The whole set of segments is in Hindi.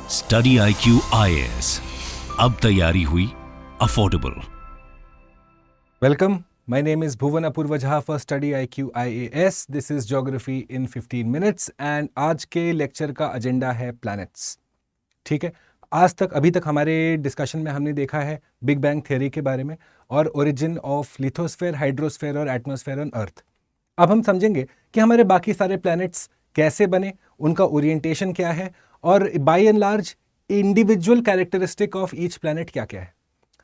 स्टडी IQ IAS, अब तैयारी हुई affordable. Welcome. My name is Bhuvan Apurva Jha for Study IQ IAS. This is Geography in 15 minutes and आज के लेक्चर का एजेंडा है प्लैनेट्स। ठीक है, आज तक अभी तक हमारे डिस्कशन में हमने देखा है बिग बैंग थ्योरी के बारे में और ओरिजिन ऑफ लिथोस्फेयर, हाइड्रोस्फेयर और एटमॉस्फेयर ऑन अर्थ। अब हम समझेंगे कि हमारे बाकी सारे प्लैनेट्स कैसे बने, उनका ओरिएंटेशन क्या है और by and large individual characteristic of each planet क्या क्या है।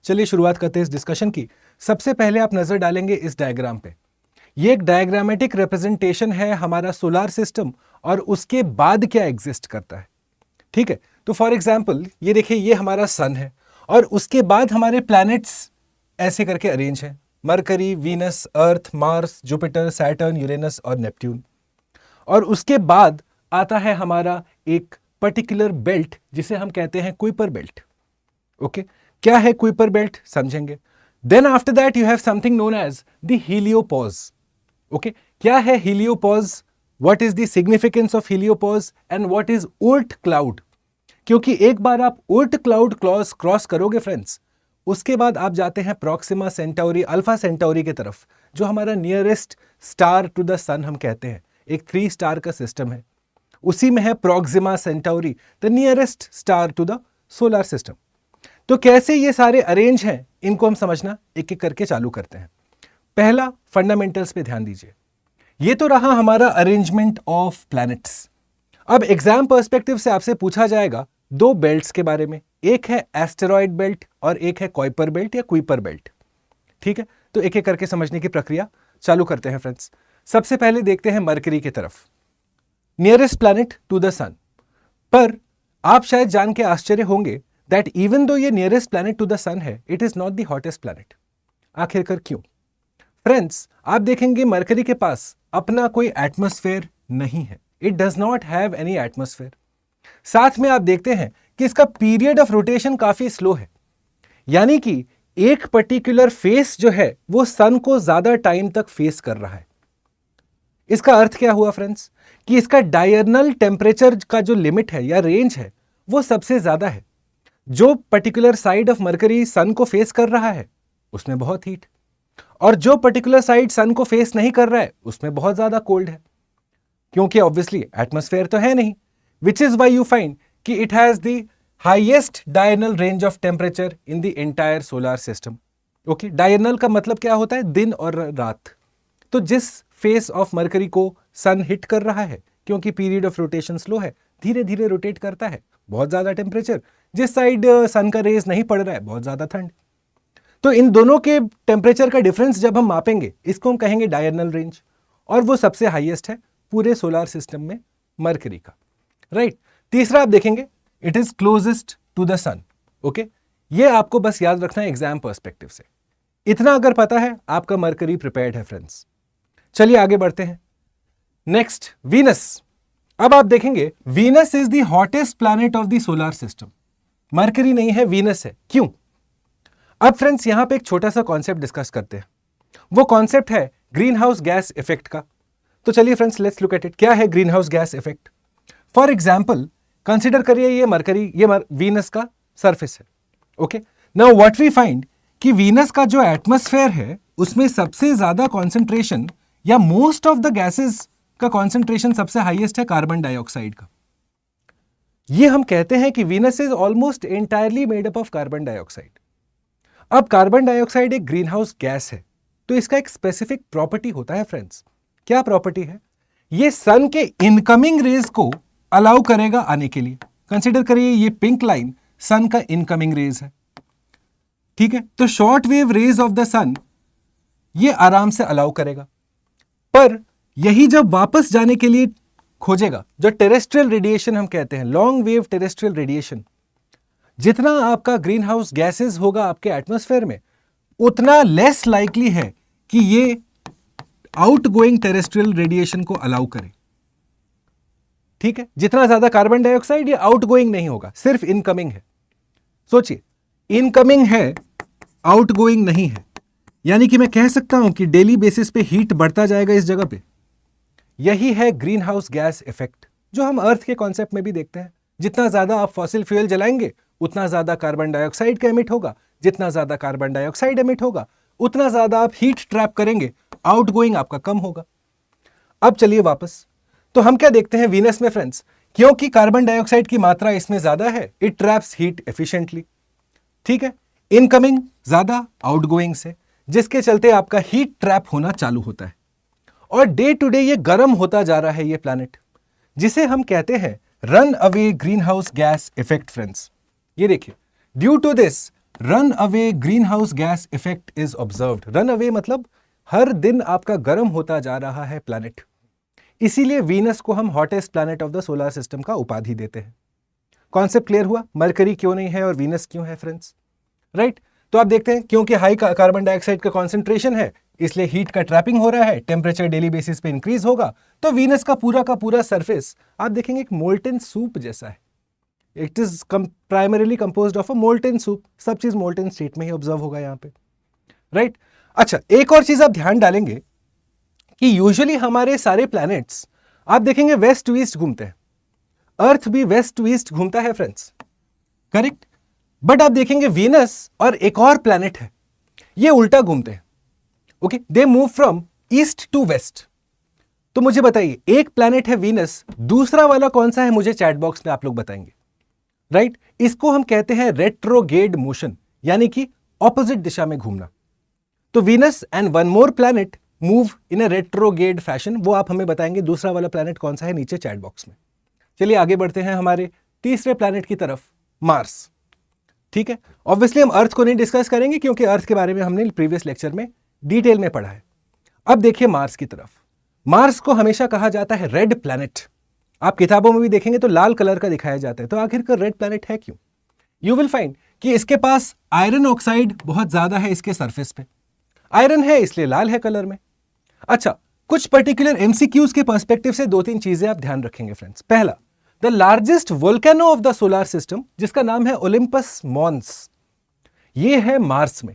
चलिए शुरुआत करते हैं इस डिस्कशन की। सबसे पहले आप नजर डालेंगे इस डायग्राम पे। ये एक डायग्रामेटिक रिप्रेजेंटेशन है हमारा सोलार सिस्टम और उसके बाद क्या एग्जिस्ट करता है। ठीक है, तो फॉर एग्जांपल ये देखिए, ये हमारा सन है और उसके बाद हमारे प्लैनेट्स ऐसे करके अरेंज हैं: मरकरी, वीनस, अर्थ, मार्स, जुपिटर, सैटर्न, यूरेनस और नेपट्यून। और उसके बाद आता है हमारा एक पर्टिकुलर बेल्ट जिसे हम कहते हैं कुइपर बेल्ट। ओके, क्या है कुइपर बेल्ट समझेंगे। Then after that you have something known as the heliopause. Okay, क्या है heliopause, what is the significance of heliopause and what is Oort cloud. क्योंकि एक बार आप ओर्ट क्लाउड क्रॉस करोगे फ्रेंड्स, उसके बाद आप जाते हैं प्रॉक्सिमा सेंटाउरी, अल्फा सेंटाउरी की तरफ, जो हमारा नियरेस्ट स्टार टू द सन हम कहते हैं। एक 3 स्टार का सिस्टम है, उसी में है Proxima Centauri, the nearest star to the solar system. तो कैसे ये सारे अरेंज हैं, इनको हम समझना एक एक करके चालू करते हैं। पहला, फंडामेंटल्स पे ध्यान दीजिए। ये तो रहा हमारा अरेंजमेंट ऑफ प्लैनेट्स। अब एग्जाम पर्सपेक्टिव से आपसे पूछा जाएगा 2 बेल्ट्स के बारे में, एक है एस्टेरॉयड बेल्ट और एक है कुइपर बेल्ट या कुइपर बेल्ट। ठीक है, तो एक एक करके समझने की प्रक्रिया चालू करते हैं फ्रेंड्स। सबसे पहले देखते हैं मरकरी की तरफ, नियरेस्ट प्लैनेट टू द सन। पर आप शायद जान के आश्चर्य होंगे दैट इवन दो ये नियरेस्ट प्लैनेट टू द सन है, it is not the hottest planet. आखिरकार क्यों? फ्रेंड्स, आप देखेंगे मरकरी के पास अपना कोई एटमॉस्फेयर नहीं है, it does not have any atmosphere. साथ में आप देखते हैं कि इसका पीरियड ऑफ रोटेशन काफी स्लो है, यानी कि एक पर्टिकुलर फेस जो है वो सन को ज्यादा टाइम तक फेस कर रहा है। इसका अर्थ क्या हुआ फ्रेंड्स, कि इसका डायरनल टेम्परेचर का जो लिमिट है या रेंज है वो सबसे ज्यादा है। जो पर्टिकुलर साइड ऑफ मरकरी सन को फेस कर रहा है उसमें बहुत हीट, और जो पर्टिकुलर साइड सन को फेस नहीं कर रहा है उसमें बहुत ज्यादा कोल्ड है, क्योंकि ऑब्वियसली एटमॉस्फेयर तो है नहीं। Which is why you find कि it has the highest diurnal range of temperature in the entire solar system. Okay, diurnal का मतलब क्या होता है, दिन और रात। तो जिस फेस ऑफ मरकरी को सन हिट कर रहा है, क्योंकि पीरियड ऑफ रोटेशन स्लो है, धीरे धीरे रोटेट करता है, बहुत ज्यादा टेम्परेचर। जिस साइड सन का रेज नहीं पड़ रहा है, बहुत ज्यादा ठंड। तो इन दोनों के टेम्परेचर का डिफरेंस जब हम मापेंगे, इसको हम कहेंगे डायरनल रेंज, और वो सबसे हाईएस्ट है पूरे सोलर सिस्टम में मरकरी का। राइट, तीसरा आप देखेंगे, it is closest to the sun. Okay, ये आपको बस याद रखना है एग्जाम पर्सपेक्टिव से। इतना अगर पता है, आपका मरकरी प्रिपेयर्ड है फ्रेंड्स। चलिए आगे बढ़ते हैं। Next, Venus. अब आप देखेंगे Venus is the hottest planet of the solar system. Mercury नहीं है, वीनस है। क्यों? अब फ्रेंड्स यहां पे एक छोटा सा कॉन्सेप्ट डिस्कस करते हैं। वो कॉन्सेप्ट है ग्रीन हाउस गैस इफेक्ट का। तो चलिए friends, let's look at it. क्या है greenhouse gas effect? For example consider करिए ये मरकरी, ये वीनस का सरफेस है। Okay, now what we find कि वीनस का जो एटमॉस्फेयर है उसमें सबसे ज्यादा कॉन्सेंट्रेशन या मोस्ट ऑफ द गैसेस का कॉन्सेंट्रेशन सबसे हाईएस्ट है कार्बन डाइऑक्साइड का। ये हम कहते हैं कि Venus is almost entirely made up of carbon dioxide. अब कार्बन डाइऑक्साइड एक ग्रीन हाउस गैस है, तो इसका एक स्पेसिफिक प्रॉपर्टी होता है फ्रेंड्स। क्या प्रॉपर्टी है? ये सन के इनकमिंग रेज को अलाउ करेगा आने के लिए। कंसिडर करिए ये पिंक लाइन सन का इनकमिंग रेज है। ठीक है, तो short wave rays of the sun ये आराम से अलाउ करेगा, पर यही जब वापस जाने के लिए खोजेगा, जो टेरेस्ट्रियल रेडिएशन हम कहते हैं, लॉन्ग वेव टेरेस्ट्रियल रेडिएशन, जितना आपका ग्रीन हाउस गैसेस होगा आपके एटमॉस्फेयर में, उतना लेस लाइकली है कि ये आउटगोइंग टेरेस्ट्रियल रेडिएशन को अलाउ करे। ठीक है, जितना ज्यादा कार्बन डाइऑक्साइड, ये आउटगोइंग नहीं होगा, सिर्फ इनकमिंग है। सोचिए, इनकमिंग है, आउटगोइंग नहीं है, यानी कि मैं कह सकता हूं कि डेली बेसिस पे हीट बढ़ता जाएगा इस जगह पे। यही है ग्रीन हाउस गैस इफेक्ट, जो हम अर्थ के कॉन्सेप्ट में भी देखते हैं। जितना ज्यादा आप फॉसिल फ्यूल जलाएंगे उतना ज्यादा कार्बन डाइऑक्साइड का एमिट होगा, जितना ज्यादा कार्बन डाइऑक्साइड एमिट होगा उतना ज्यादा आप हीट ट्रैप करेंगे, आउटगोइंग आपका कम होगा। अब चलिए वापस, तो हम क्या देखते हैं वीनस में फ्रेंड्स, क्योंकि कार्बन डाइऑक्साइड की मात्रा इसमें ज्यादा है, इट ट्रैप्स हीट एफिशिएंटली। ठीक है, इनकमिंग ज्यादा आउटगोइंग से, जिसके चलते आपका हीट ट्रैप होना चालू होता है और डे टू डे ये गर्म होता जा रहा है ये प्लैनेट, जिसे हम कहते हैं runaway greenhouse gas effect friends. ये देखिए, due to this runaway greenhouse gas effect is observed. Runaway मतलब हर दिन आपका गर्म होता जा रहा है प्लैनेट, इसीलिए वीनस को हम hottest planet of the solar system का उपाधि देते हैं। कॉन्सेप्ट क्लियर हुआ, मरकरी क्यों नहीं है और वीनस क्यों है फ्रेंड्स, राइट? तो आप देखते हैं क्योंकि हाई कार्बन डाइऑक्साइड का कॉन्सेंट्रेशन है इसलिए हीट का ट्रैपिंग हो रहा है, टेम्परेचर डेली बेसिस पे इंक्रीज होगा, तो वीनस का पूरा सरफेस आप देखेंगे एक मोल्टन सूप जैसा है। It is primarily composed of a molten soup, सब चीज मोल्टन स्टेट में ही ऑब्जर्व होगा यहाँ पे, राइट? अच्छा, एक और चीज आप ध्यान डालेंगे कि यूजुअली हमारे सारे प्लैनेट्स आप देखेंगे वेस्ट टू ईस्ट घूमते हैं, अर्थ भी वेस्ट टू ईस्ट घूमता है फ्रेंड्स, करेक्ट? बट आप देखेंगे वीनस और एक और प्लैनेट है ये उल्टा घूमते हैं, okay? They move from east to west. तो मुझे बताइए, एक प्लैनेट है वीनस, दूसरा वाला कौन सा है मुझे चैट बॉक्स में आप लोग बताएंगे, राइट? इसको हम कहते हैं रेट्रोगेड मोशन, यानी कि ऑपोजिट दिशा में घूमना। तो Venus and one more planet move in a retrograde fashion, वो आप हमें बताएंगे दूसरा वाला प्लैनेट कौन सा है नीचे चैट बॉक्स में। चलिए आगे बढ़ते हैं हमारे तीसरे प्लैनेट की तरफ, मार्स। ठीक है, ऑब्वियसली हम अर्थ को नहीं डिस्कस करेंगे क्योंकि अर्थ के बारे में हमने प्रीवियस लेक्चर में डिटेल में पढ़ा है। अब देखिए मार्स की तरफ। मार्स को हमेशा कहा जाता है रेड प्लैनेट, आप किताबों में भी देखेंगे तो लाल कलर का दिखाया जाता है, तो आखिरकार रेड प्लैनेट है क्यों? यू विल फाइंड कि इसके पास आयरन ऑक्साइड बहुत ज्यादा है इसके सरफेस पे, आयरन है इसलिए लाल है कलर में। अच्छा, कुछ पर्टिकुलर एमसीक्यूज के पर्सपेक्टिव से दो तीन चीजें आप ध्यान रखेंगे फ्रेंड्स। पहला, the largest volcano of the solar system जिसका नाम है ओलिम्पस मॉन्स, ये है मार्स में।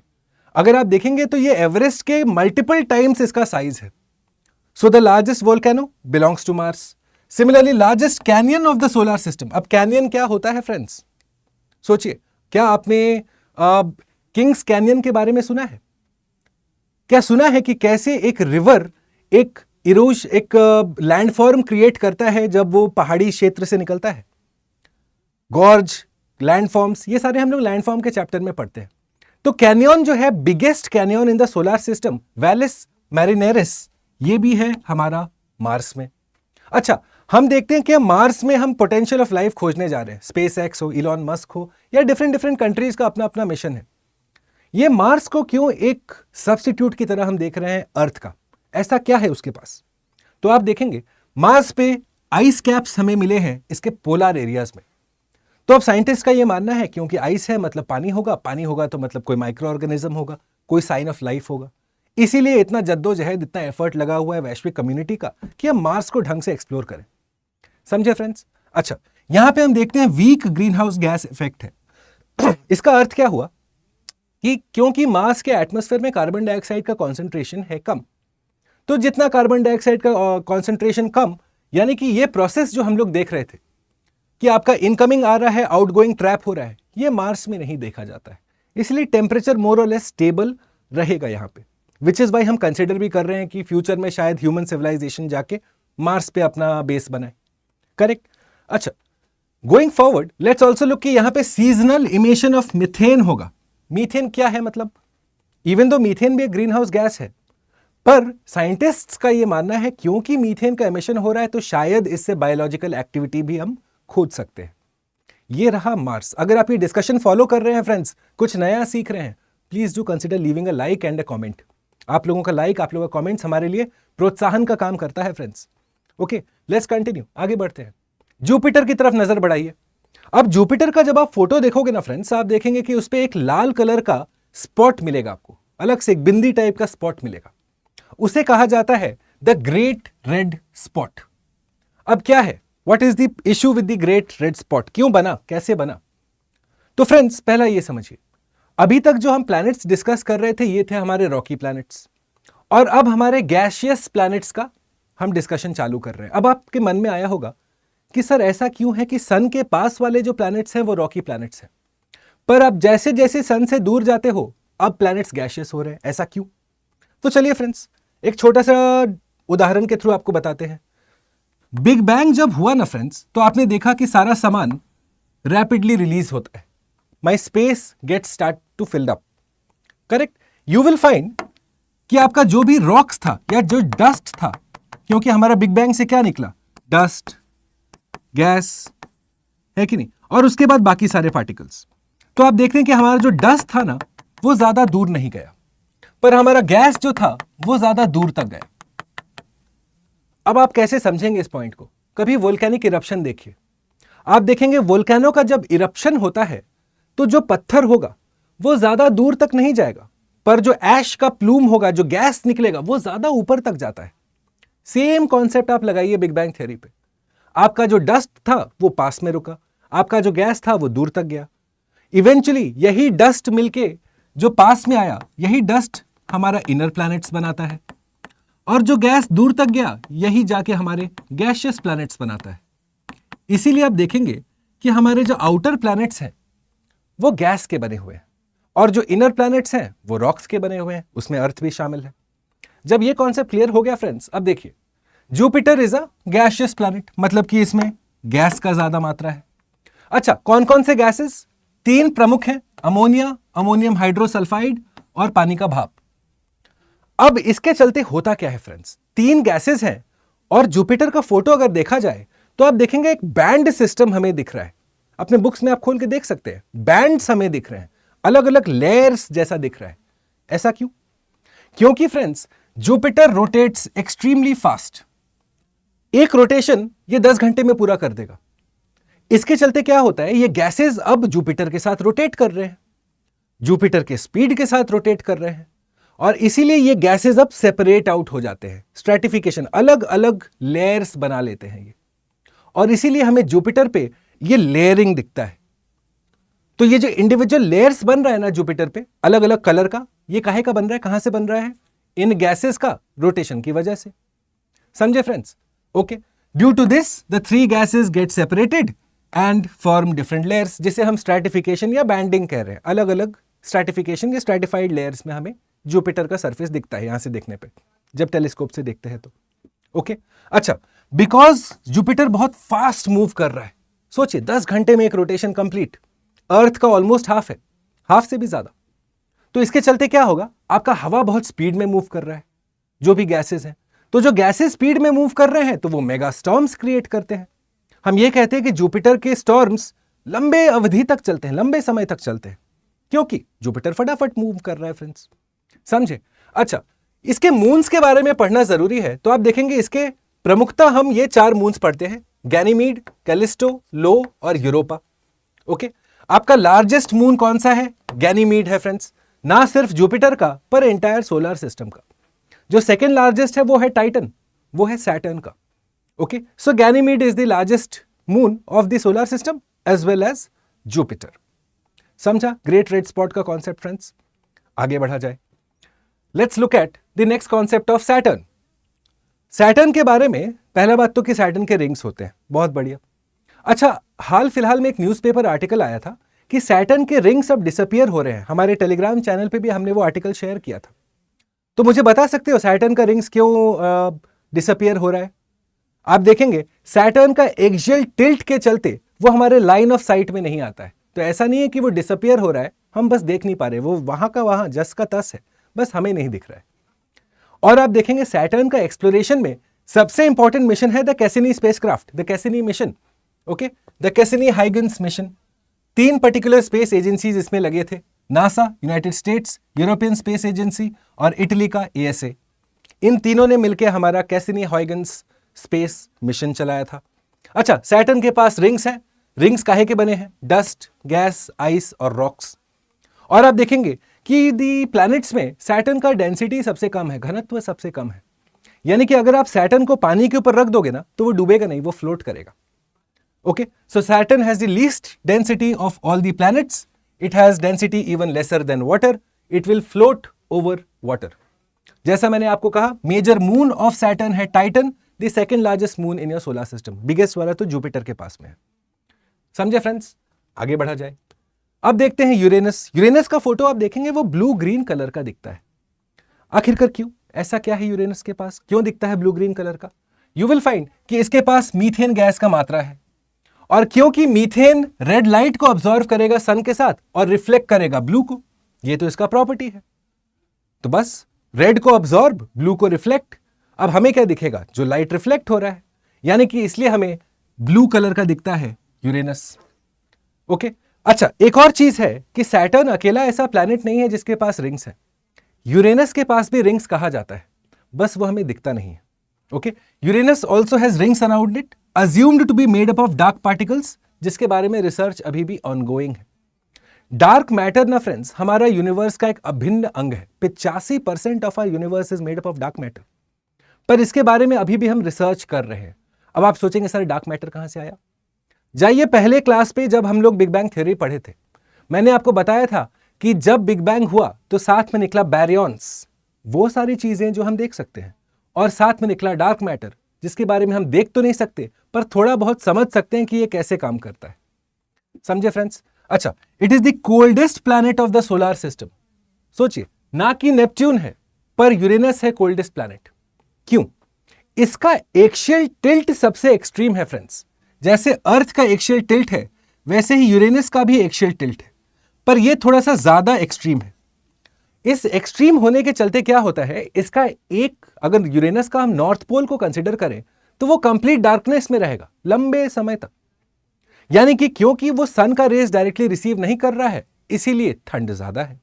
अगर आप देखेंगे तो ये एवरेस्ट के मल्टीपल टाइम्स इसका साइज है। So the largest volcano belongs to Mars. Similarly largest canyon of the solar system. अब कैनियन क्या होता है फ्रेंड्स? सोचिए, क्या आपने किंग्स कैनियन के बारे में सुना है? क्या सुना है कि कैसे एक रिवर एक लैंडफॉर्म क्रिएट करता है जब वो पहाड़ी क्षेत्र से निकलता है? गॉर्ज, लैंडफॉर्म्स, ये सारे हम लोग लैंडफॉर्म के चैप्टर में पढ़ते हैं। तो कैनियन जो है biggest canyon in the solar system, Valles Marineris, ये भी है हमारा मार्स में। अच्छा, हम देखते हैं कि मार्स में हम पोटेंशियल ऑफ लाइफ खोजने जा रहे हैं। स्पेस एक्स हो, इलॉन मस्क हो, या डिफरेंट कंट्रीज का अपना अपना मिशन है। ये मार्स को क्यों एक सब्स्टिट्यूट की तरह हम देख रहे हैं अर्थ का? ऐसा क्या है उसके पास? तो आप देखेंगे मार्स पे आइस कैप्स हमें मिले हैं इसके पोलर एरियाज में। तो अब साइंटिस्ट का ये मानना है क्योंकि आइस है मतलब पानी होगा, पानी होगा तो मतलब कोई माइक्रो ऑर्गेनिज्म होगा, कोई साइन ऑफ लाइफ होगा। इसीलिए इतना जद्दोजहद, इतना एफर्ट लगा हुआ है वैश्विक कम्युनिटी का कि हम मार्स को ढंग से एक्सप्लोर करें। समझे फ्रेंड्स? अच्छा, यहां पे हम देखते हैं weak greenhouse gas effect है। इसका अर्थ क्या हुआ कि क्योंकि मार्स के एटमॉस्फेयर में कार्बन डाइऑक्साइड का कॉन्सेंट्रेशन है कम, तो जितना कार्बन डाइऑक्साइड का कॉन्सेंट्रेशन कम, यानी कि ये प्रोसेस जो हम लोग देख रहे थे कि आपका इनकमिंग आ रहा है, आउटगोइंग ट्रैप हो रहा है, ये मार्स में नहीं देखा जाता है। इसलिए टेम्परेचर मोर और लेस स्टेबल रहेगा यहाँ पे, विच इज वाई हम कंसिडर भी कर रहे हैं कि फ्यूचर में शायद ह्यूमन सिविलाइजेशन जाके मार्स पे अपना बेस बनाए। करेक्ट? अच्छा, going forward let's also look कि यहाँ पे सीजनल इमिशन ऑफ मीथेन होगा। मीथेन क्या है? मतलब इवन दो मीथेन भी एक ग्रीन हाउस गैस है, पर साइंटिस्ट्स का ये मानना है क्योंकि मीथेन का एमिशन हो रहा है तो शायद इससे बायोलॉजिकल एक्टिविटी भी हम खोज सकते हैं। ये रहा मार्स। अगर आप ये डिस्कशन फॉलो कर रहे हैं फ्रेंड्स, कुछ नया सीख रहे हैं, please do consider leaving a like and a comment. आप लोगों का लाइक, आप लोगों का कमेंट्स हमारे लिए प्रोत्साहन का काम करता है फ्रेंड्स। ओके, लेट्स कंटिन्यू, आगे बढ़ते हैं। जुपिटर की तरफ नजर बढ़ाइए। अब जुपिटर का जब आप फोटो देखोगे ना फ्रेंड्स, आप देखेंगे कि उस पर एक लाल कलर का स्पॉट मिलेगा आपको, अलग से एक बिंदी टाइप का स्पॉट मिलेगा। उसे कहा जाता है द ग्रेट रेड स्पॉट। अब क्या है, what is the issue with the great red spot? क्यों बना, कैसे बना? तो फ्रेंड्स पहला ये समझिए, अभी तक जो हम प्लैनेट्स डिस्कस कर रहे थे ये थे हमारे रॉकी प्लैनेट्स, और अब हमारे गैसियस प्लैनेट्स का हम डिस्कशन चालू कर रहे हैं। अब आपके मन में आया होगा कि सर ऐसा क्यों है कि सन के पास वाले जो प्लैनेट्स हैं वो रॉकी प्लैनेट्स हैं, पर अब जैसे जैसे सन से दूर जाते हो अब प्लैनेट्स गैशियस हो रहे हैं, ऐसा क्यों? तो चलिए फ्रेंड्स, एक छोटा सा उदाहरण के थ्रू आपको बताते हैं। बिग बैंग जब हुआ ना फ्रेंड्स, तो आपने देखा कि सारा सामान रैपिडली रिलीज होता है, my space get start to filled up, correct? You will find कि आपका जो भी रॉक्स था या जो डस्ट था, क्योंकि हमारा बिग बैंग से क्या निकला? डस्ट, गैस, है कि नहीं, और उसके बाद बाकी सारे पार्टिकल्स। तो आप देख रहे हैं कि हमारा जो डस्ट था ना वो ज्यादा दूर नहीं गया, पर हमारा गैस जो था वो ज्यादा दूर तक गया। अब आप कैसे समझेंगे इस पॉइंट को? कभी वोल्केनिक इरप्शन देखिए, आप देखेंगे वोल्केनो का जब इरप्शन होता है तो जो पत्थर होगा वो ज्यादा दूर तक नहीं जाएगा, पर जो ऐश का प्लूम होगा, जो गैस निकलेगा, वो ज्यादा ऊपर तक जाता है। सेम कॉन्सेप्ट आप लगाइए बिग बैंग थ्योरी पे। आपका जो डस्ट था वो पास में रुका, आपका जो गैस था वो दूर तक गया। इवेंचुअली यही डस्ट मिलके जो पास में आया, यही डस्ट हमारा इनर प्लैनेट्स बनाता है, और जो गैस दूर तक गया यही जाके हमारे गैशियस प्लैनेट्स बनाता है। इसीलिए आप देखेंगे कि हमारे जो आउटर प्लैनेट्स हैं वो गैस के बने हुए हैं, और जो इनर प्लैनेट्स हैं वो रॉक्स के बने हुए हैं, उसमें अर्थ भी शामिल है। जब ये कॉन्सेप्ट क्लियर हो गया फ्रेंड्स, अब देखिए, Jupiter is a gaseous planet, मतलब कि इसमें गैस का ज्यादा मात्रा है। अच्छा, कौन कौन से गैसेस? 3 प्रमुख हैं, अमोनिया, अमोनियम हाइड्रोसल्फाइड और पानी का भाप। अब इसके चलते होता क्या है फ्रेंड्स, 3 गैसेस हैं, और जुपिटर का फोटो अगर देखा जाए तो आप देखेंगे एक बैंड सिस्टम हमें दिख रहा है। अपने बुक्स में आप खोल के देख सकते हैं, बैंड्स हमें दिख रहे हैं, अलग अलग लेयर्स जैसा दिख रहा है। ऐसा क्यों? क्योंकि friends Jupiter rotates extremely fast. एक रोटेशन ये 10 घंटे में पूरा कर देगा। इसके चलते क्या होता है, ये गैसेस अब जुपिटर के साथ रोटेट कर रहे हैं, जुपिटर के स्पीड के साथ रोटेट कर रहे हैं, और इसीलिए ये गैसेस अब सेपरेट आउट हो जाते हैं, स्ट्रैटिफिकेशन, अलग अलग लेयर्स बना लेते हैं ये, और इसीलिए हमें जुपिटर पे ये लेयरिंग दिखता है। तो ये जो इंडिविजुअल लेयर्स बन रहा है ना जुपिटर पे, अलग अलग कलर का, ये काहे का बन रहा है, कहां से बन रहा है? इन गैसेस का रोटेशन की वजह से। समझे friends? Okay, due to this the 3 gases get separated and form different layers, जिसे हम स्ट्रैटिफिकेशन या बैंडिंग कह रहे हैं। अलग अलग स्ट्रैटिफिकेशन या स्ट्रैटिफाइड लेयर्स में हमें जुपिटर का सरफेस दिखता है यहां से देखने पे, जब टेलीस्कोप से देखते हैं तो। ओके, अच्छा, बिकॉज जुपिटर बहुत फास्ट मूव कर रहा है, सोचिए 10 घंटे में एक रोटेशन कंप्लीट, अर्थ का ऑलमोस्ट हाफ है, हाफ से भी ज्यादा। तो इसके चलते क्या होगा, आपका हवा बहुत स्पीड में मूव कर रहा है, जो भी गैसेस हैं। तो जो गैसेस स्पीड में मूव कर रहे हैं तो वो मेगा स्टॉर्म्स क्रिएट करते हैं। हम ये कहते हैं कि जुपिटर के स्टॉर्म्स लंबे अवधि तक चलते हैं, लंबे समय तक चलते हैं, क्योंकि जुपिटर फटाफट मूव कर रहा है फ्रेंड्स। समझे? अच्छा, इसके मून्स के बारे में पढ़ना जरूरी है, तो आप देखेंगे इसके प्रमुखता हम ये 4 मून्स पढ़ते हैं, गैनीमीड, कैलिस्टो, लो और यूरोपा। ओके, आपका लार्जेस्ट मून कौन सा है? गैनीमीड है फ्रेंड्स, ना सिर्फ जुपिटर का पर एंटायर सोलर सिस्टम का। जो सेकेंड लार्जेस्ट है वो है टाइटन, वो है सैटर्न का। Okay, so Ganymede is the largest moon of the solar system as well as Jupiter. समझा ग्रेट रेड स्पॉट का कॉन्सेप्ट फ्रेंड्स? आगे बढ़ा जाए, let's look at the next concept of Saturn. Saturn के बारे में पहला बात तो कि सैटर्न के रिंग्स होते हैं, बहुत बढ़िया। अच्छा, हाल फिलहाल में एक न्यूज़पेपर आर्टिकल आया था कि सैटर्न के रिंग्स अब डिसअपियर हो रहे हैं। हमारे टेलीग्राम चैनल पे भी हमने वो आर्टिकल शेयर किया था। तो मुझे बता सकते हो सैटर्न का रिंग्स क्यों डिसअपियर हो रहा है? आप देखेंगे सैटर्न का एक्सियल टिल्ट के चलते वो हमारे लाइन ऑफ साइट में नहीं आता है। तो ऐसा नहीं है कि वो डिसअपियर हो रहा है, हम बस देख नहीं पा रहे, वो वहां का वहां जस का तस है, बस हमें नहीं दिख रहा है। और आप देखेंगे सैटर्न का एक्सप्लोरेशन में सबसे इंपॉर्टेंट मिशन है the Cassini spacecraft, the Cassini mission. Okay, the Cassini Huygens mission. 3 particular space agencies इसमें लगे थे, NASA, United states, European space agency और इटली का ASA। इन तीनों ने मिलकर हमारा कैसिनी हाइगन्स स्पेस मिशन चलाया था। अच्छा, सैटर्न के पास रिंग्स हैं। रिंग्स काहे के बने हैं? डस्ट, गैस, आइस और रॉक्स। और आप देखेंगे कि दी प्लैनेट्स में सैटर्न का डेंसिटी सबसे कम है, घनत्व सबसे कम है। यानी कि अगर आप सैटर्न को पानी के ऊपर रख दोगे ना तो वो डूबेगा नहीं, वो फ्लोट करेगा। Okay, so Saturn has the least density of all the planets. It has density even lesser than water. It will float over water. जैसा मैंने आपको कहा, मेजर मून ऑफ सैटर्न है Titan, the second largest moon in your solar system. Biggest वाला तो जुपिटर के पास में है। समझे फ्रेंड्स? आगे बढ़ा जाए। अब देखते हैं यूरेनस। यूरेनस का फोटो आप देखेंगे वो ब्लू ग्रीन कलर का दिखता है। आखिरकार क्यों? ऐसा क्या है यूरेनस के पास, क्यों दिखता है ब्लू ग्रीन कलर का? यू विल फाइंड कि इसके पास मीथेन गैस का मात्रा है, और क्योंकि मीथेन रेड लाइट को ऑब्जॉर्व करेगा सन के साथ और रिफ्लेक्ट करेगा ब्लू को, ये तो इसका प्रॉपर्टी है। तो बस रेड को ऑब्जॉर्ब, ब्लू को रिफ्लेक्ट। अब हमें क्या दिखेगा? जो लाइट रिफ्लेक्ट हो रहा है, यानी कि इसलिए हमें ब्लू कलर का दिखता है यूरेनस। ओके, अच्छा एक और चीज है कि सैटर्न अकेला ऐसा प्लैनेट नहीं है जिसके पास रिंग्स है। यूरेनस के पास भी रिंग्स कहा जाता है, बस वो हमें दिखता नहीं है। Okay, Uranus also has rings around it, assumed to be made up of dark particles, जिसके बारे में रिसर्च अभी भी ऑनगोइंग है। डार्क मैटर ना फ्रेंड्स हमारा यूनिवर्स का एक अभिन्न अंग है। 85% of our universe is made up of dark matter, पर इसके बारे में अभी भी हम रिसर्च कर रहे हैं। अब आप सोचेंगे सर डार्क मैटर कहां से आया? जाइए पहले क्लास पे जब हम लोग बिग बैंग थ्योरी पढ़े थे, मैंने आपको बताया था कि जब बिग बैंग हुआ तो साथ में निकला बैरियॉन्स, वो सारी चीजें जो हम देख सकते हैं, और साथ में निकला डार्क मैटर जिसके बारे में हम देख तो नहीं सकते पर थोड़ा बहुत समझ सकते हैं कि ये कैसे काम करता है। समझे फ्रेंड्स? अच्छा, it is the coldest planet of the solar system. सोचिए, ना कि नेपच्यून है पर यूरेनस है कोल्डेस्ट प्लैनेट। क्यों? इसका एक्सियल टिल्ट सबसे एक्सट्रीम है फ्रेंड्स। जैसे अर्थ का एक्सियल टिल्ट है वैसे ही यूरेनस का भी एक्सियल टिल्ट है, पर यह थोड़ा सा ज्यादा एक्सट्रीम है। इस एक्सट्रीम होने के चलते क्या होता है, इसका एक, अगर यूरेनस का हम नॉर्थ पोल को कंसीडर करें तो वो कंप्लीट डार्कनेस में रहेगा लंबे समय तक, यानी कि क्योंकि वो सन का रेस डायरेक्टली रिसीव नहीं कर रहा है इसीलिए ठंड ज्यादा है।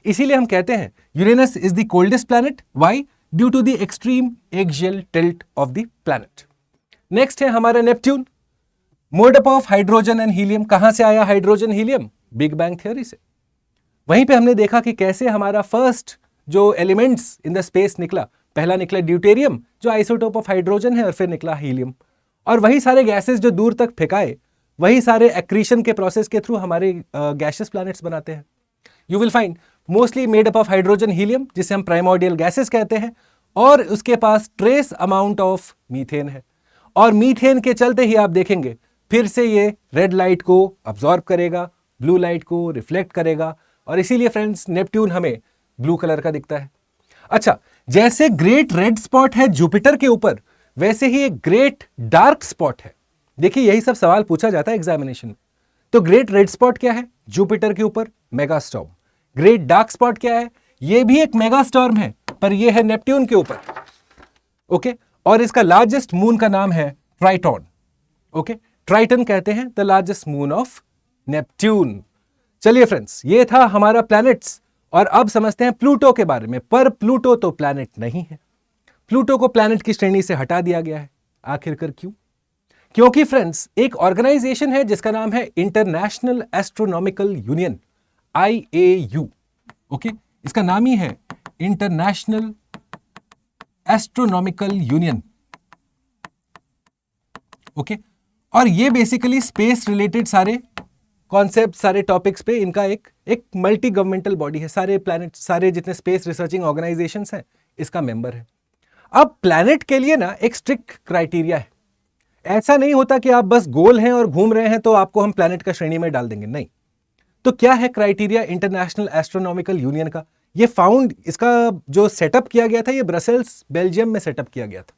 इसीलिए हम कहते हैं Uranus is the coldest planet. Why? Due to the extreme axial tilt of the planet. Next है हमारा Neptune, made up of hydrogen and helium. कहां से आया hydrogen helium? Big bang theory से। वहीं पे हमने देखा कि कैसे हमारा फर्स्ट जो एलिमेंट्स इन द स्पेस निकला, पहला निकला ड्यूटेरियम जो आइसोटोप ऑफ हाइड्रोजन है, और फिर निकला हीलियम, और वही सारे गैसेस जो दूर तक फेंकाए वही सारे एक्रीशन के प्रोसेस के थ्रू हमारे गैसेस प्लैनेट्स बनाते हैं। You will find mostly made up of hydrogen helium जिसे हम प्राइमोर्डियल गैसेस कहते हैं, और उसके पास ट्रेस अमाउंट ऑफ मीथेन है, और मीथेन के चलते ही आप देखेंगे फिर से ये रेड लाइट को अब्जॉर्ब करेगा, ब्लू लाइट को रिफ्लेक्ट करेगा, और इसीलिए फ्रेंड्स नेपट्यून हमें ब्लू कलर का दिखता है। अच्छा, जैसे ग्रेट रेड स्पॉट है जुपिटर के ऊपर, वैसे ही एक ग्रेट डार्क स्पॉट है। देखिए यही सब सवाल पूछा जाता है एग्जामिनेशन में। तो ग्रेट रेड स्पॉट क्या है? जुपिटर के ऊपर mega storm. Great dark spot क्या है? यह भी एक मेगा स्टॉर्म है, पर यह है नेपट्यून के ऊपर। ओके, और इसका लार्जेस्ट मून का नाम है ट्राइटॉन। ओके, ट्राइटन कहते हैं the largest moon of Neptune. चलिए फ्रेंड्स, ये था हमारा प्लैनेट्स, और अब समझते हैं प्लूटो के बारे में। पर प्लूटो तो प्लैनेट नहीं है, प्लूटो को प्लैनेट की श्रेणी से हटा दिया गया है। आखिरकार क्यों? क्योंकि फ्रेंड्स एक ऑर्गेनाइजेशन है जिसका नाम है international astronomical union, IAU। Okay, इसका नाम ही है इंटरनेशनल एस्ट्रोनॉमिकल यूनियन। ओके, और ये बेसिकली स्पेस रिलेटेड सारे कॉन्सेप्ट, सारे टॉपिक्स पे इनका एक मल्टी गवर्नमेंटल बॉडी है। सारे प्लैनेट, सारे जितने स्पेस रिसर्चिंग ऑर्गेनाइजेशंस हैं इसका मेंबर है। अब प्लैनेट के लिए ना एक स्ट्रिक्ट क्राइटेरिया है। ऐसा नहीं होता कि आप बस गोल हैं और घूम रहे हैं तो आपको हम प्लैनेट का श्रेणी में डाल देंगे, नहीं। तो क्या है क्राइटेरिया इंटरनेशनल एस्ट्रोनॉमिकल यूनियन का? ये फाउंड, इसका जो सेटअप किया गया था ये ब्रसेल्स बेल्जियम में सेटअप किया गया था,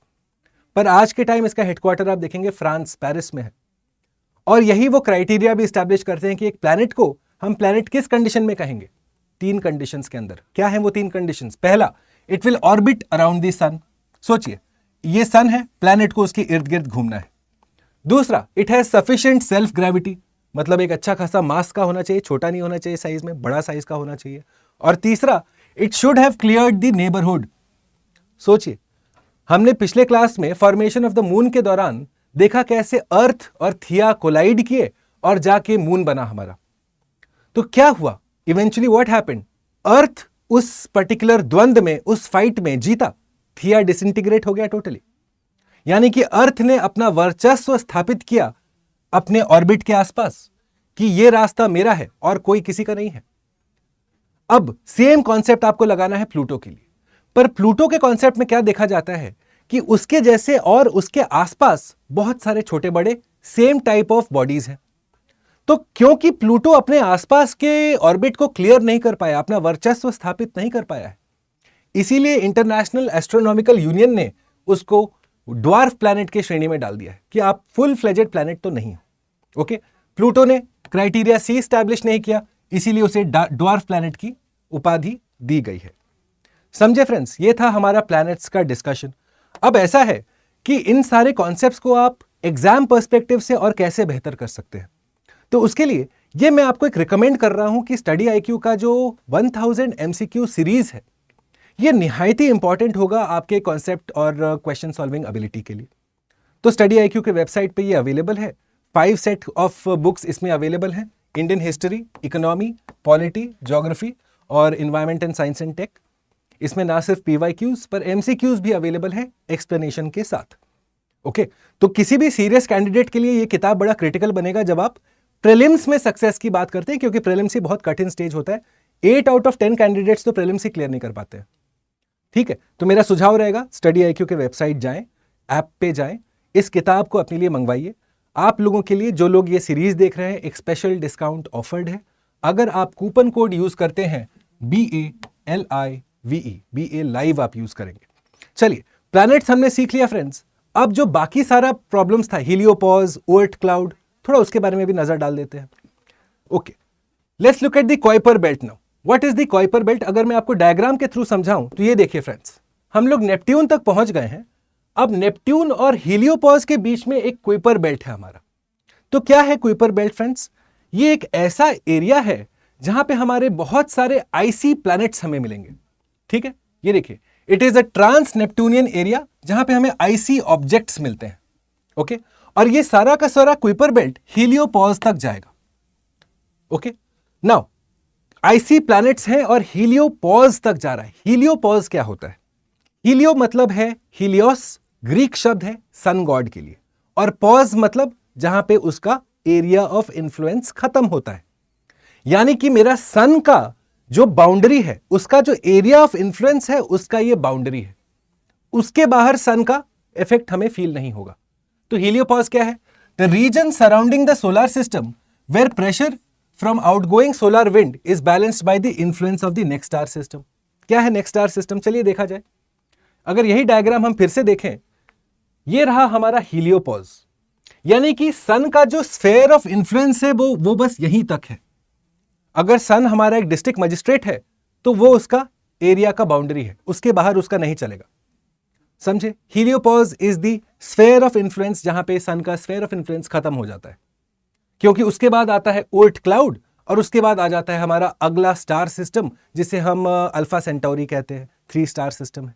पर आज के टाइम इसका हेडक्वार्टर आप देखेंगे फ्रांस, पेरिस में है। और यही वो क्राइटेरिया भी स्टैब्लिश करते हैं कि एक प्लैनेट को हम प्लैनेट किस कंडीशन में कहेंगे। 3 कंडीशंस के अंदर। क्या है वो 3 कंडीशंस? पहला, it will orbit around the sun. सोचिए ये सन है, प्लैनेट को उसके इर्द गिर्द घूमना है। दूसरा, it has sufficient self gravity, मतलब एक अच्छा खासा मास का होना चाहिए, छोटा नहीं होना चाहिए साइज में, बड़ा साइज का होना चाहिए। और तीसरा, it should have cleared the neighbourhood. सोचिए हमने पिछले क्लास में फॉर्मेशन ऑफ द मून के दौरान देखा कैसे अर्थ और थिया कोलाइड किए और जाके मून बना हमारा। तो क्या हुआ इवेंचुअली? What happened? अर्थ उस पर्टिकुलर द्वंद में, उस फाइट में जीता, थिया डिसइंटीग्रेट हो गया टोटली। यानी कि अर्थ ने अपना वर्चस्व स्थापित किया अपने ऑर्बिट के आसपास कि ये रास्ता मेरा है और कोई किसी का नहीं है। अब सेम कॉन्सेप्ट आपको लगाना है प्लूटो के लिए, पर प्लूटो के कॉन्सेप्ट में क्या देखा जाता है कि उसके जैसे और उसके आसपास बहुत सारे छोटे बड़े सेम टाइप ऑफ बॉडीज हैं। तो क्योंकि प्लूटो अपने आसपास के ऑर्बिट को क्लियर नहीं कर पाया, अपना वर्चस्व स्थापित नहीं कर पाया है, इसीलिए इंटरनेशनल एस्ट्रोनॉमिकल यूनियन ने उसको ड्वार्फ प्लैनेट के श्रेणी में डाल दिया है कि आप फुल फ्लेजेड प्लैनेट तो नहीं हो। ओके, प्लूटो ने क्राइटेरिया सी स्टैब्लिश नहीं किया, इसीलिए उसे ड्वार्फ प्लैनेट की उपाधि दी गई है। समझे फ्रेंड्स, ये था हमारा प्लैनेट्स का डिस्कशन। अब ऐसा है कि इन सारे कॉन्सेप्ट्स को आप एग्जाम पर्सपेक्टिव से और कैसे बेहतर कर सकते हैं, तो उसके लिए ये मैं आपको एक रिकमेंड कर रहा हूं कि स्टडी आईक्यू का जो 1000 एमसीक्यू सीरीज है, ये निहायत ही इंपॉर्टेंट होगा आपके कॉन्सेप्ट और क्वेश्चन सॉल्विंग एबिलिटी के लिए। तो स्टडी आईक्यू के वेबसाइट पे ये अवेलेबल है। 5 सेट ऑफ बुक्स इसमें अवेलेबल हैं, Indian history, economy, polity, geography और environment and science and tech. इसमें ना सिर्फ पीवाईक्यूज पर एमसीक्यूज भी अवेलेबल है एक्सप्लेनेशन के साथ। ओके, तो किसी भी सीरियस कैंडिडेट के लिए ये किताब बड़ा क्रिटिकल बनेगा जब आप प्रीलिम्स में सक्सेस की बात करते हैं, क्योंकि प्रीलिम्स ही बहुत कठिन स्टेज होता है। 8 आउट ऑफ 10 कैंडिडेट्स तो प्रीलिम्स ही क्लियर नहीं कर पाते हैं। ठीक है, तो मेरा सुझाव रहेगा स्टडी आईक्यू के वेबसाइट जाएं, ऐप पे जाएं, इस किताब को अपने लिए मंगवाइए। आप लोगों के लिए, जो लोग ये सीरीज देख रहे हैं, एक स्पेशल डिस्काउंट ऑफर्ड है। अगर आप कूपन कोड यूज करते हैं BALIVE, BA लाइव आप यूज करेंगे। चलिए, प्लैनेट्स हमने सीख लिया फ्रेंड्स। अब जो बाकी सारा प्रॉब्लम्स था, हीलियोपॉज, ओर्ट क्लाउड, थोड़ा उसके बारे में भी नजर डाल देते हैं। Okay, let's look at the Kuiper belt now. What is the Kuiper belt? अगर मैं आपको डायग्राम के थ्रू समझाऊं तो ये देखिए फ्रेंड्स, हम लोग नेपट्यून तक पहुंच गए हैं। अब नेपट्यून और हीलियोपॉज के बीच में एक कुइपर बेल्ट है हमारा। तो क्या है कुइपर बेल्ट फ्रेंड्स? ये एक ऐसा एरिया है जहां पे हमारे बहुत सारे आईसी प्लैनेट्स हमें मिलेंगे। ठीक है, ये देखिए, it is a trans Neptunian area जहां पे हमें आईसी ऑब्जेक्ट्स मिलते हैं। ओके, और ये सारा का सारा कुइपर बेल्ट हीलियोपॉज तक जाएगा। ओके, नाउ आईसी प्लैनेट्स हैं और हीलियोपॉज तक जा रहा है। हीलियोपॉज क्या होता है? हीलियो मतलब है हीलियोस, ग्रीक शब्द है सन गॉड के लिए, और पॉज मतलब जहां पे उसका एरिया ऑफ इन्फ्लुएंस खत्म होता है। यानी कि मेरा सन का जो बाउंड्री है, उसका जो एरिया ऑफ इन्फ्लुएंस है, उसका ये बाउंड्री है। उसके बाहर सन का इफेक्ट हमें फील नहीं होगा। तो हीलियोपॉज क्या है? The region surrounding the solar system where pressure from outgoing solar wind is balanced by the influence of the next star system. क्या है नेक्स्ट स्टार सिस्टम? चलिए देखा जाए। अगर यही डायग्राम हम फिर से देखें, ये रहा हमारा हीलियोपॉज, यानी कि सन का जो स्फेयर ऑफ इन्फ्लुएंस है वो बस यहीं तक है। अगर सन हमारा एक डिस्ट्रिक्ट मजिस्ट्रेट है तो वो उसका एरिया का बाउंड्री है, उसके बाहर उसका नहीं चलेगा। समझे? Heliopause is the sphere of influence जहां पे सन का स्फेयर ऑफ इन्फ्लुएंस खत्म हो जाता है, क्योंकि उसके बाद आता है ओर्ट क्लाउड और उसके बाद आ जाता है हमारा अगला स्टार सिस्टम जिसे हम अल्फा सेंटोरी कहते हैं। 3 स्टार सिस्टम है।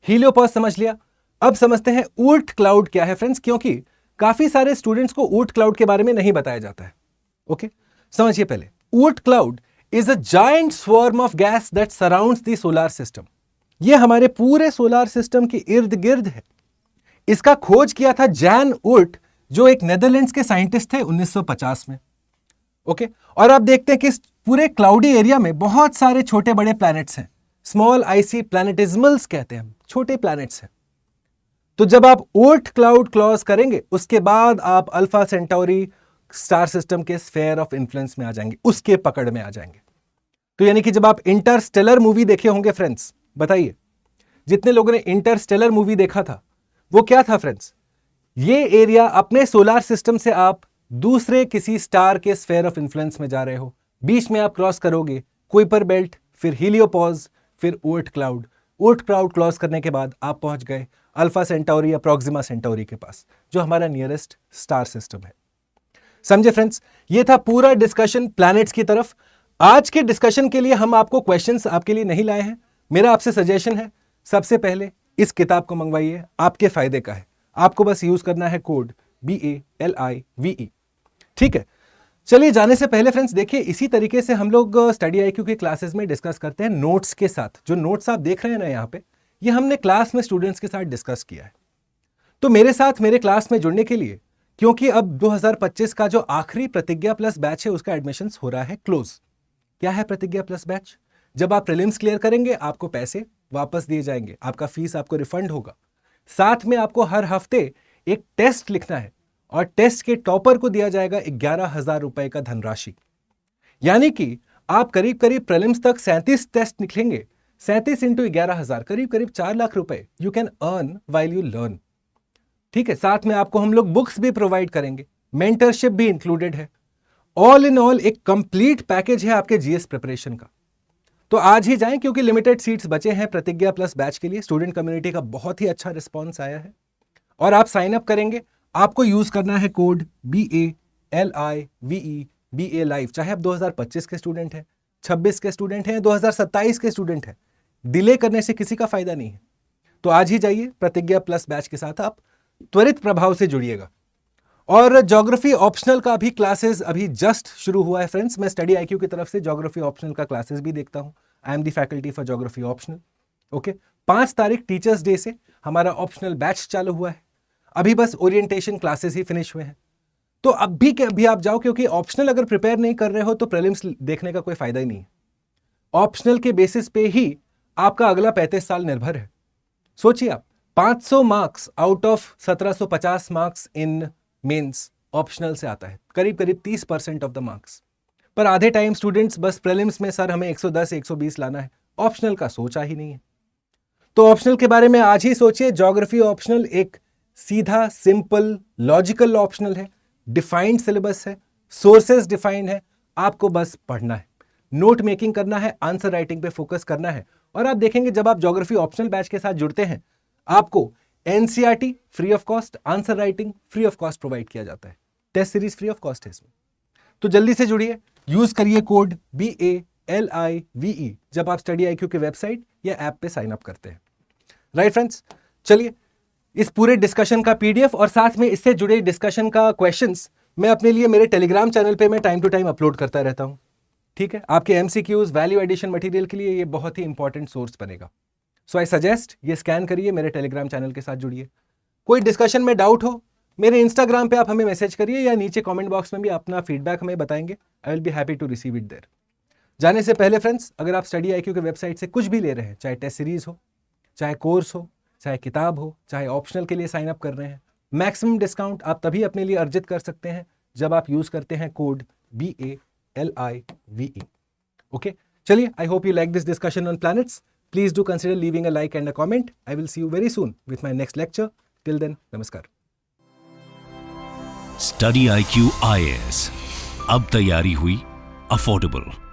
हीलियोपॉज समझ लिया। अब समझते हैं ओर्ट क्लाउड क्या है फ्रेंड्स, क्योंकि काफी सारे स्टूडेंट्स को ओर्ट क्लाउड के बारे में नहीं बताया जाता है। ओके, समझिए पहले। Oort cloud is a giant swarm of gas that surrounds the solar system. ये हमारे पूरे सोलर सिस्टम के इर्द गिर्द है। इसका खोज किया था जैन ओर्ट, जो एक नेदरलैंड्स के साइंटिस्ट थे 1950 में। ओके, और आप देखते हैं कि इस पूरे क्लाउडी एरिया में बहुत सारे छोटे बड़े प्लैनेट्स हैं। स्मॉल आईसी प्लैनेटिज्मल्स कहते हैं, छोटे प्लैनेट्स हैं। तो जब आप ओर्ट क्लाउड क्रॉस करेंगे, उसके बाद आप अल्फा सेंटोरी स्टार सिस्टम के स्फेयर ऑफ इन्फ्लुएंस में आ जाएंगे, उसके पकड़ में आ जाएंगे। तो यानी कि जब आप इंटरस्टेलर मूवी देखे होंगे फ्रेंड्स, बताइए जितने लोगों ने इंटरस्टेलर मूवी देखा था वो क्या था फ्रेंड्स? ये एरिया अपने सोलर सिस्टम से आप दूसरे किसी स्टार के स्फेयर ऑफ इन्फ्लुएंस में जा रहे हो, बीच में आप क्रॉस करोगे कुइपर बेल्ट, फिर हीलियोपॉज, फिर Oort cloud. Oort cloud cross करने के बाद आप पहुंच गए अल्फा सेंटोरी या प्रॉक्सिमा सेंटोरी के पास, जो हमारा नियरेस्ट स्टार सिस्टम है। समझे फ्रेंड्स? ये था पूरा डिस्कशन प्लैनेट्स की तरफ। आज के डिस्कशन के लिए हम आपको क्वेश्चंस आपके लिए नहीं लाए हैं। मेरा आपसे सजेशन है, सबसे पहले इस किताब को मंगवाइए, आपके फायदे का है। आपको बस यूज करना है कोड BALIVE। ठीक है, चलिए जाने से पहले फ्रेंड्स देखिए, इसी तरीके से हम लोग स्टडी आईक्यू के क्लासेस में डिस्कस करते हैं नोट्स के साथ। जो नोट्स आप देख रहे हैं ना यहाँ पे, ये हमने क्लास में स्टूडेंट्स के साथ डिस्कस किया है। तो मेरे साथ मेरे क्लास में जुड़ने के लिए, क्योंकि अब 2025 का जो आखिरी प्रतिज्ञा प्लस बैच है उसका एडमिशन हो रहा है क्लोज। क्या है प्रतिज्ञा प्लस बैच? जब आप प्रीलिम्स क्लियर करेंगे आपको पैसे वापस दिए जाएंगे, आपका फीस आपको रिफंड होगा। साथ में आपको हर हफ्ते एक टेस्ट लिखना है और टेस्ट के टॉपर को दिया जाएगा 11,000 रुपए का धनराशि। यानी कि आप करीब करीब प्रीलिम्स तक 37 टेस्ट निकलेंगे, 37 इंटू 11,000 करीब करीब 4 लाख रुपए you can earn while you learn. ठीक है, साथ में आपको हम लोग बुक्स भी प्रोवाइड करेंगे, मेंटरशिप भी इंक्लूडेड है। ऑल इन ऑल एक कंप्लीट पैकेज है आपके जीएस प्रिपरेशन का। तो आज ही जाएं क्योंकि लिमिटेड सीट्स बचे हैं प्रतिज्ञा प्लस बैच के लिए। स्टूडेंट कम्युनिटी का बहुत ही अच्छा रिस्पॉन्स आया है और आप साइन अप करेंगे, आपको यूज करना है कोड BALIVE BA लाइव। चाहे आप 2025 के स्टूडेंट हैं, 26 के स्टूडेंट हैं, 2027 के स्टूडेंट हैं, डिले करने से किसी का फायदा नहीं है। तो आज ही जाइए, प्रतिज्ञा प्लस बैच के साथ आप त्वरित प्रभाव से जुड़िएगा। और ज्योग्राफी ऑप्शनल का भी क्लासेस अभी जस्ट शुरू हुआ है फ्रेंड्स। मैं स्टडी IQ की तरफ से ज्योग्राफी ऑप्शनल का क्लासेस भी देखता हूं। I am the faculty for geography optional. Okay, 5 तारीख टीचर्स डे से हमारा ऑप्शनल बैच चालू हुआ है। अभी बस ओरिएंटेशन क्लासेस ही फिनिश हुए हैं। तो अभी के अभी आप जाओ, क्योंकि ऑप्शनल अगर प्रिपेयर नहीं कर रहे हो तो प्रीलिम्स देखने का कोई फायदा ही नहीं है। ऑप्शनल के बेसिस पे ही आपका अगला 35 साल निर्भर है। सोचिए आप, 500 marks out of 1750 marks in mains optional से आता है, करीब करीब 30% ऑफ द मार्क्स। पर आधे टाइम स्टूडेंट्स बस प्रीलिम्स में सर हमें 110 120 लाना है, ऑप्शनल का सोचा ही नहीं है। तो ऑप्शनल के बारे में आज ही सोचिए। ज्योग्राफी ऑप्शनल एक सीधा सिंपल लॉजिकल ऑप्शनल है, डिफाइंड सिलेबस है, सोर्सेज डिफाइंड है, आपको बस पढ़ना है, नोट मेकिंग करना है, आंसर राइटिंग पे फोकस करना है। और आप देखेंगे जब आप ज्योग्राफी ऑप्शनल बैच के साथ जुड़ते हैं, आपको NCERT free of cost, answer writing free of cost provide किया जाता है, test series free of cost है इसमें। तो जल्दी से जुड़िए, यूज करिए कोड BALIVE जब आप स्टडी IQ के वेबसाइट या ऐप पे साइन अप करते हैं। राइट फ्रेंड्स, चलिए इस पूरे डिस्कशन का PDF और साथ में इससे जुड़े डिस्कशन का क्वेश्चंस मैं अपने लिए मेरे टेलीग्राम चैनल पे मैं टाइम टू टाइम अपलोड करता रहता हूं। ठीक है, आपके MCQs वैल्यू एडिशन मटेरियल के लिए ये बहुत ही इंपॉर्टेंट सोर्स बनेगा। सो आई सजेस्ट ये स्कैन करिए, मेरे टेलीग्राम चैनल के साथ जुड़िए। कोई डिस्कशन में डाउट हो, मेरे इंस्टाग्राम पे आप हमें मैसेज करिए या नीचे कमेंट बॉक्स में भी अपना फीडबैक हमें बताएंगे। I will be happy to receive it there. जाने से पहले फ्रेंड्स, अगर आप स्टडी IQ के वेबसाइट से कुछ भी ले रहे हैं, चाहे टेस्ट सीरीज हो, चाहे कोर्स हो, चाहे किताब हो, चाहे ऑप्शनल के लिए साइन अप कर रहे हैं, मैक्सिमम डिस्काउंट आप तभी अपने लिए अर्जित कर सकते हैं जब आप यूज करते हैं कोड BALIVE। ओके, चलिए, I hope you like this discussion on planets. Please do consider leaving a like and a comment. I will see you very soon with my next lecture. Till then, namaskar. Study IQ IAS, अब तैयारी हुई अफोर्डेबल।